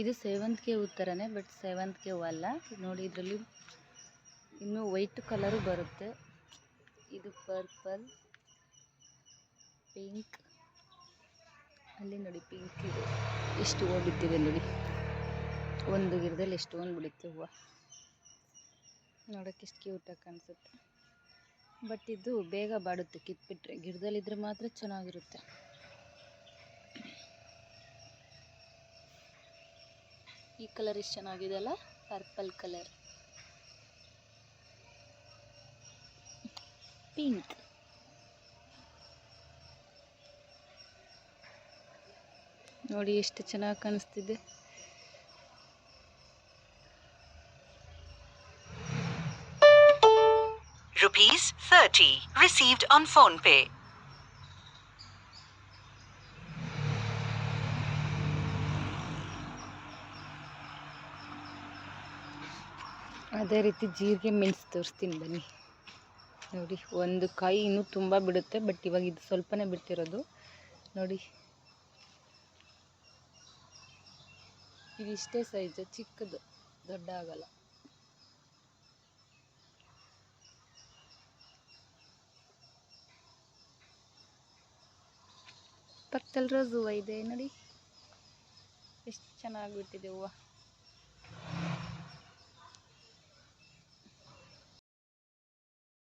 ಇದು ಸೇವಂತಿಗೆ ಹೂ ಥರನೇ, ಬಟ್ ಸೇವಂತಿಗೆ ಹೂ ಅಲ್ಲ. ನೋಡಿ ಇದರಲ್ಲಿ ಇನ್ನೂ ವೈಟ್ ಕಲರು ಬರುತ್ತೆ. ಇದು ಪರ್ಪಲ್, ಪಿಂಕ್, ಅಲ್ಲಿ ನೋಡಿ ಪಿಂಕ್ ಇದೆ. ಎಷ್ಟು ಹೂವು ಬಿಟ್ಟಿದೆ ನೋಡಿ, ಒಂದು ಗಿಡದಲ್ಲಿ ಎಷ್ಟು ಹೂವು ಬಿಡುತ್ತೆ ಹೂವು. ನೋಡೋಕ್ಕೆ ಎಷ್ಟು ಕ್ಯೂಟಾಗಿ ಕಾಣಿಸುತ್ತೆ. ಬಟ್ ಇದು ಬೇಗ ಬಾಡುತ್ತೆ, ಕಿತ್ಬಿಟ್ರೆ. ಗಿಡದಲ್ಲಿದ್ದರೆ ಮಾತ್ರ ಚೆನ್ನಾಗಿರುತ್ತೆ. ಈ ಕಲರ್ ಎಷ್ಟು ಚೆನ್ನಾಗಿದೆ ಅಲ್ಲ, ಪರ್ಪಲ್ ಕಲರ್, ಪಿಂಕ್. ನೋಡಿ ಎಷ್ಟು ಚೆನ್ನಾಗಿ ಕಾಣಿಸ್ತಿದೆ. ₹30 received on PhonePe. ಅದೇ ರೀತಿ ಜೀರಿಗೆ ಮೆಣಸು ತೋರಿಸ್ತೀನಿ ಬನ್ನಿ. ನೋಡಿ ಒಂದು ಕಾಯಿ ಇನ್ನೂ ತುಂಬ ಬಿಡುತ್ತೆ, ಬಟ್ ಇವಾಗ ಇದು ಸ್ವಲ್ಪನೇ ಬಿಡ್ತಿರೋದು ನೋಡಿ. ಇದಿಷ್ಟೇ ಸೈಜು, ಚಿಕ್ಕದು, ದೊಡ್ಡ ಆಗಲ್ಲ. ಪಕ್ಕದಲ್ಲಿ ರೋಸ್ ಹೂವು ಇದೆ ನೋಡಿ, ಎಷ್ಟು ಚೆನ್ನಾಗಿ ಬಿಟ್ಟಿದೆ ಹೂವು.